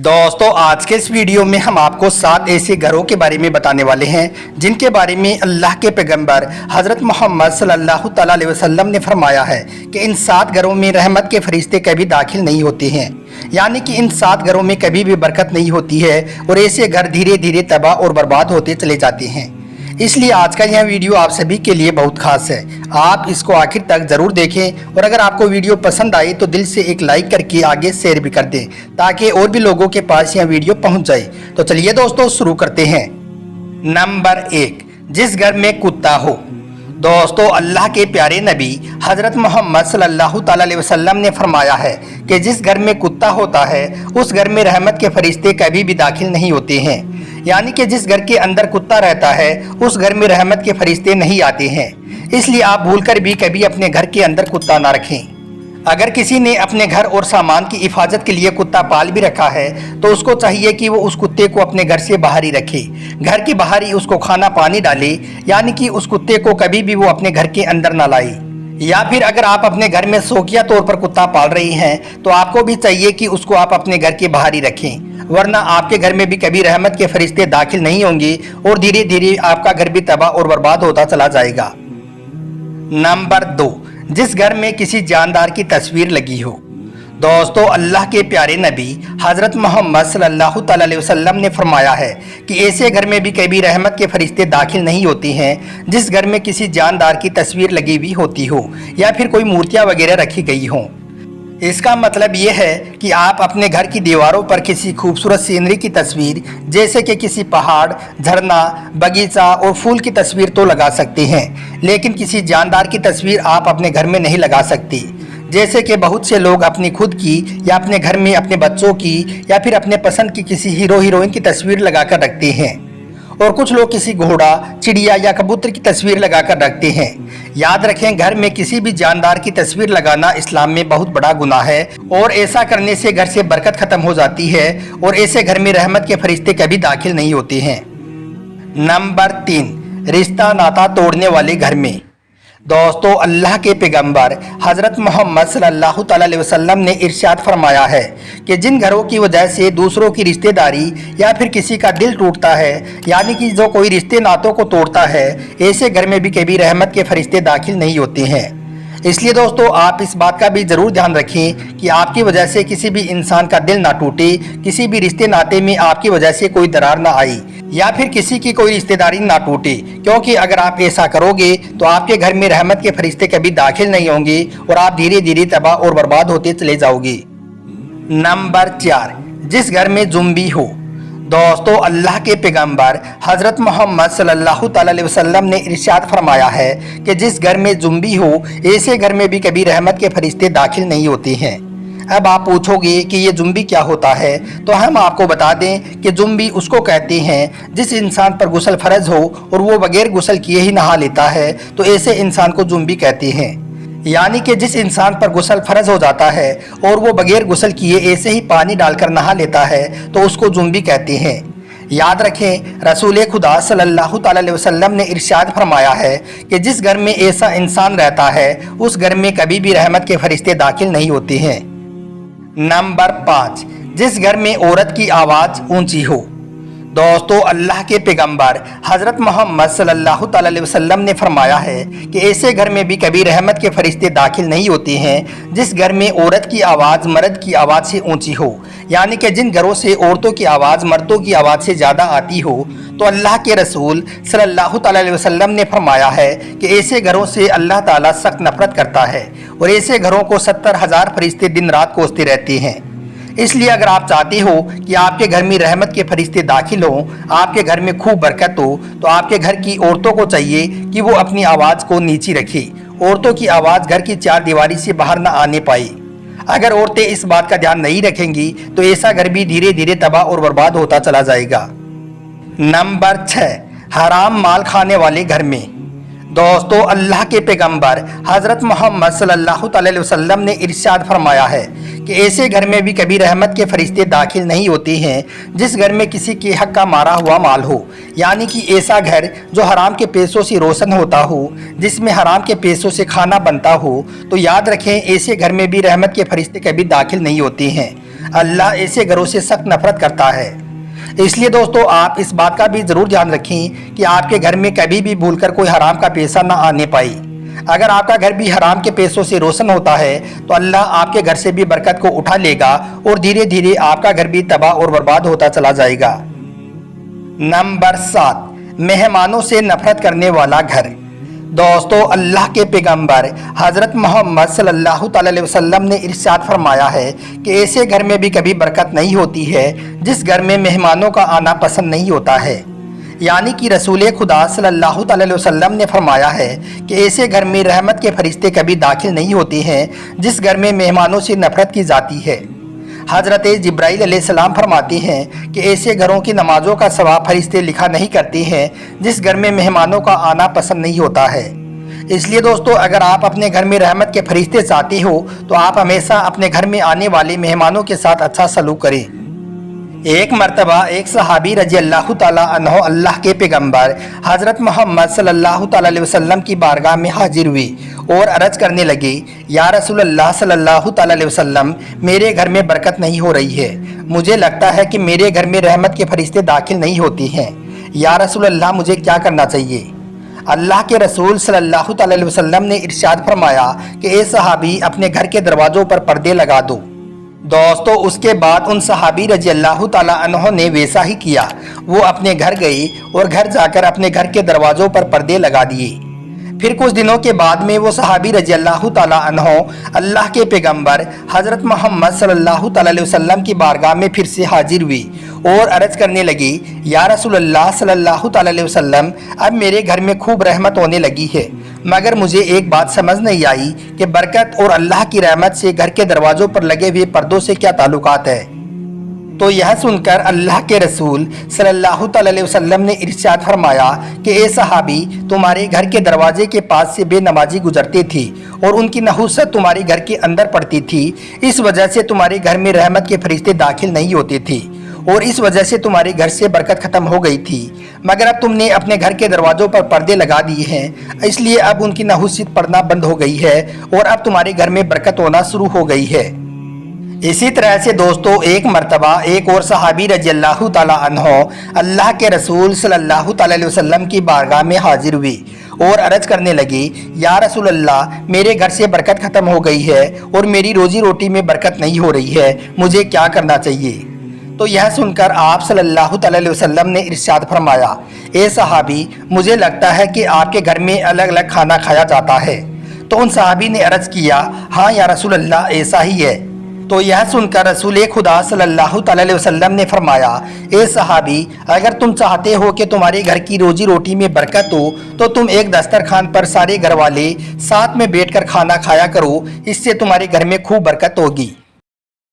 दोस्तों आज के इस वीडियो में हम आपको 7 ऐसे घरों के बारे में बताने वाले हैं जिनके बारे में अल्लाह के पैगंबर हज़रत मोहम्मद सल्लल्लाहु तआला अलैहि वसल्लम ने फरमाया है कि इन 7 घरों में रहमत के फरिश्ते कभी दाखिल नहीं होते हैं। यानी कि इन 7 घरों में कभी भी बरकत नहीं होती है और ऐसे घर धीरे धीरे तबाह और बर्बाद होते चले जाते हैं। इसलिए आज का यह वीडियो आप सभी के लिए बहुत खास है। आप इसको आखिर तक ज़रूर देखें और अगर आपको वीडियो पसंद आए तो दिल से एक लाइक करके आगे शेयर भी कर दें ताकि और भी लोगों के पास यह वीडियो पहुंच जाए। तो चलिए दोस्तों शुरू करते हैं। नंबर 1, जिस घर में कुत्ता हो। दोस्तों अल्लाह के प्यारे नबी हज़रत मोहम्मद सल्लल्लाहु तआला अलैहि वसल्लम ने फरमाया है कि जिस घर में कुत्ता होता है उस घर में रहमत के फरिश्ते कभी भी दाखिल नहीं होते हैं। यानी कि जिस घर के अंदर कुत्ता रहता है उस घर में रहमत के फरिश्ते नहीं आते हैं। इसलिए आप भूलकर भी कभी अपने घर के अंदर कुत्ता ना रखें। अगर किसी ने अपने घर और सामान की हिफाजत के लिए कुत्ता पाल भी रखा है तो उसको चाहिए कि वो उस कुत्ते को अपने घर से बाहर ही रखे, घर के बाहर ही उसको खाना पानी डाले, यानी कि उस कुत्ते को कभी भी वो अपने घर के अंदर ना लाए। या फिर अगर आप अपने घर में शौकिया तौर पर कुत्ता पाल रही हैं तो आपको भी चाहिए कि उसको आप अपने घर के बाहर ही रखें, वरना आपके घर में भी कभी रहमत के फरिश्ते दाखिल नहीं होंगे और धीरे धीरे आपका घर भी तबाह और बर्बाद होता चला जाएगा। नंबर 2, जिस घर में किसी जानदार की तस्वीर लगी हो। दोस्तों अल्लाह के प्यारे नबी हज़रत मोहम्मद सल्लल्लाहु तआला अलैहि वसल्लम ने फरमाया है कि ऐसे घर में भी कभी रहमत के फरिश्ते दाखिल नहीं होते हैं जिस घर में किसी जानदार की तस्वीर लगी हुई होती हो या फिर कोई मूर्तियाँ वगैरह रखी गई हों। इसका मतलब ये है कि आप अपने घर की दीवारों पर किसी खूबसूरत सीनरी की तस्वीर जैसे कि किसी पहाड़, झरना, बगीचा और फूल की तस्वीर तो लगा सकते हैं, लेकिन किसी जानदार की तस्वीर आप अपने घर में नहीं लगा सकती। जैसे कि बहुत से लोग अपनी खुद की या अपने घर में अपने बच्चों की या फिर अपने पसंद की किसी हीरो हीरोइन की तस्वीर लगाकर रखते हैं, और कुछ लोग किसी घोड़ा, चिड़िया या कबूतर की तस्वीर लगाकर रखते हैं। याद रखें, घर में किसी भी जानदार की तस्वीर लगाना इस्लाम में बहुत बड़ा गुनाह है और ऐसा करने से घर से बरकत खत्म हो जाती है और ऐसे घर में रहमत के फरिश्ते कभी दाखिल नहीं होते हैं। नंबर 3, रिश्ता नाता तोड़ने वाले घर में। दोस्तों अल्लाह के पैगंबर हज़रत मोहम्मद सल्लल्लाहु तआला अलैहि वसल्लम ने इरशाद फरमाया है कि जिन घरों की वजह से दूसरों की रिश्तेदारी या फिर किसी का दिल टूटता है, यानी कि जो कोई रिश्ते नातों को तोड़ता है, ऐसे घर में भी कभी रहमत के फरिश्ते दाखिल नहीं होते हैं। इसलिए दोस्तों आप इस बात का भी ज़रूर ध्यान रखें कि आपकी वजह से किसी भी इंसान का दिल ना टूटे, किसी भी रिश्ते नाते में आपकी वजह से कोई दरार ना आई या फिर किसी की कोई रिश्तेदारी ना टूटे, क्योंकि अगर आप ऐसा करोगे तो आपके घर में रहमत के फरिश्ते कभी दाखिल नहीं होंगे और आप धीरे धीरे तबाह और बर्बाद होते चले जाओगे। नंबर 4, जिस घर में जुम्बी हो। दोस्तों अल्लाह के पैगंबर हज़रत मोहम्मद सल्लल्लाहु तआला अलैहि वसल्लम ने इरशाद फरमाया है कि जिस घर में जुम्बी हो ऐसे घर में भी कभी रहमत के फरिश्ते दाखिल नहीं होते हैं। अब आप पूछोगे कि ये जुम्बी क्या होता है, तो हम आपको बता दें कि जुम्बी उसको कहते हैं जिस इंसान पर गुस्ल फ़र्ज हो और वो बगैर गुस्ल किए ही नहा लेता है, तो ऐसे इंसान को जुम्बी कहते हैं। यानी कि जिस इंसान पर गुस्ल फ़र्ज हो जाता है और वो बगैर गुस्ल किए ऐसे ही पानी डालकर नहा लेता है तो उसको जुम्बी कहते हैं। याद रखें, रसूल खुदा सल्लल्लाहु तआला अलैहि वसल्लम ने इरशाद फरमाया है कि जिस घर में ऐसा इंसान रहता है उस घर में कभी भी रहमत के फरिश्ते दाखिल नहीं होते हैं। नंबर 5, जिस घर में औरत की आवाज़ ऊंची हो। दोस्तों अल्लाह के पैगंबर हज़रत मोहम्मद सल्लल्लाहु तआला अलैहि वसल्लम ने फरमाया है कि ऐसे घर में भी कभी रहमत के फरिश्ते दाखिल नहीं होते हैं जिस घर में औरत की आवाज़ मर्द की आवाज़ से ऊंची हो। यानी कि जिन घरों से औरतों की आवाज़ मर्दों की आवाज़ से ज़्यादा आती हो, तो अल्लाह के रसूल सल्लल्लाहु तआला अलैहि वसल्लम ने फरमाया है कि ऐसे घरों से अल्लाह ताला सख्त नफरत करता है और ऐसे घरों को 70,000 फरिश्ते दिन रात कोसते रहते हैं। इसलिए अगर आप चाहते हो कि आपके घर में रहमत के फरिश्ते दाखिल हों, आपके घर में खूब बरकत हो, तो आपके घर की औरतों को चाहिए कि वो अपनी आवाज़ को नीची रखे। औरतों की आवाज़ घर की 4 दीवारी से बाहर ना आने पाए। अगर औरतें इस बात का ध्यान नहीं रखेंगी तो ऐसा घर भी धीरे धीरे तबाह और बर्बाद होता चला जाएगा। नंबर 6, हराम माल खाने वाले घर में। दोस्तों अल्लाह के पैगंबर हज़रत मोहम्मद सल्लल्लाहु तआला अलैहि वसल्लम ने इरशाद फरमाया है कि ऐसे घर में भी कभी रहमत के फरिश्ते दाखिल नहीं होते हैं जिस घर में किसी के हक का मारा हुआ माल हो। यानी कि ऐसा घर जो हराम के पैसों से रोशन होता हो, जिसमें हराम के पैसों से खाना बनता हो, तो याद रखें ऐसे घर में भी रहमत के फरिश्ते कभी दाखिल नहीं होते हैं। اللہ ایسے گھروں سے سخت نفرت کرتا ہے۔ اس لیے دوستو آپ اس بات کا بھی ضرور دھیان رکھیں کہ آپ کے گھر میں کبھی بھی بھول کر کوئی حرام کا پیسہ نہ آنے پائے۔ اگر آپ کا گھر بھی حرام کے پیسوں سے روشن ہوتا ہے تو اللہ آپ کے گھر سے بھی برکت کو اٹھا لے گا اور دھیرے دھیرے آپ کا گھر بھی تباہ اور برباد ہوتا چلا جائے گا۔ نمبر 7، مہمانوں سے نفرت کرنے والا گھر۔ دوستو اللہ کے پیغمبر حضرت محمد صلی اللہ علیہ وسلم نے ارشاد فرمایا ہے کہ ایسے گھر میں بھی کبھی برکت نہیں ہوتی ہے جس گھر میں مہمانوں کا آنا پسند نہیں ہوتا ہے۔ یعنی کہ رسول خدا صلی اللہ علیہ وسلم نے فرمایا ہے کہ ایسے گھر میں رحمت کے فرشتے کبھی داخل نہیں ہوتے ہیں جس گھر میں مہمانوں سے نفرت کی جاتی ہے۔ حضرت جبرائیل علیہ السلام فرماتے ہیں کہ ایسے گھروں کی نمازوں کا ثواب فرشتے لکھا نہیں کرتے ہیں جس گھر میں مہمانوں کا آنا پسند نہیں ہوتا ہے۔ اس لیے دوستو اگر آپ اپنے گھر میں رحمت کے فرشتے چاہتے ہو تو آپ ہمیشہ اپنے گھر میں آنے والے مہمانوں کے ساتھ اچھا سلوک کریں۔ ایک مرتبہ ایک صحابی رضی اللہ تعالیٰ عنہ اللہ کے پیغمبر حضرت محمد صلی اللہ علیہ وسلم کی بارگاہ میں حاضر ہوئے اور عرض کرنے لگے، یا رسول اللہ صلی اللہ علیہ وسلم، میرے گھر میں برکت نہیں ہو رہی ہے، مجھے لگتا ہے کہ میرے گھر میں رحمت کے فرشتے داخل نہیں ہوتے ہیں، یا رسول اللہ مجھے کیا کرنا چاہیے؟ اللہ کے رسول صلی اللہ علیہ وسلم نے ارشاد فرمایا کہ اے صحابی اپنے گھر کے دروازوں پر پردے لگا دو۔ دوستو اس کے بعد ان صحابی رضی اللہ تعالیٰ عنہ نے ویسا ہی کیا، وہ اپنے گھر گئے اور گھر جا کر اپنے گھر کے دروازوں پر پردے لگا دیے۔ پھر کچھ دنوں کے بعد میں وہ صحابی رضی اللہ تعالیٰ عنہ اللہ کے پیغمبر حضرت محمد صلی اللہ علیہ وسلم کی بارگاہ میں پھر سے حاضر ہوئی اور عرض کرنے لگی، یا رسول اللہ صلی اللہ علیہ وسلم، اب میرے گھر میں خوب رحمت ہونے لگی ہے، مگر مجھے ایک بات سمجھ نہیں آئی کہ برکت اور اللہ کی رحمت سے گھر کے دروازوں پر لگے ہوئے پردوں سے کیا تعلقات ہے؟ تو یہ سن کر اللہ کے رسول صلی اللہ علیہ وسلم نے ارشاد فرمایا کہ اے صحابی، تمہارے گھر کے دروازے کے پاس سے بے نمازی گزرتے تھی اور ان کی نحوست تمہارے گھر کے اندر پڑتی تھی، اس وجہ سے تمہارے گھر میں رحمت کے فرشتے داخل نہیں ہوتے تھے اور اس وجہ سے تمہارے گھر سے برکت ختم ہو گئی تھی، مگر اب تم نے اپنے گھر کے دروازوں پر پردے لگا دیے ہیں، اس لیے اب ان کی نحوست پڑنا بند ہو گئی ہے اور اب تمہارے گھر میں برکت ہونا شروع ہو گئی ہے۔ اسی طرح سے دوستو ایک مرتبہ ایک اور صحابی رضی اللہ تعالیٰ عنہ اللہ کے رسول صلی اللہ علیہ وسلم کی بارگاہ میں حاضر ہوئے اور عرض کرنے لگے، یا رسول اللہ، میرے گھر سے برکت ختم ہو گئی ہے اور میری روزی روٹی میں برکت نہیں ہو رہی ہے، مجھے کیا کرنا چاہیے؟ تو یہ سن کر آپ صلی اللہ علیہ وسلم نے ارشاد فرمایا، اے صحابی، مجھے لگتا ہے کہ آپ کے گھر میں الگ الگ کھانا کھایا جاتا ہے۔ تو ان صحابی نے عرض کیا، ہاں یا رسول اللہ، ایسا ہی ہے۔ تو یہ سن کر رسول خدا صلی اللہ علیہ وسلم نے فرمایا، اے صحابی، اگر تم چاہتے ہو کہ تمہارے گھر کی روزی روٹی میں برکت ہو تو تم ایک دسترخوان پر سارے گھر والے ساتھ میں بیٹھ کر کھانا کھایا کرو، اس سے تمہارے گھر میں خوب برکت ہوگی۔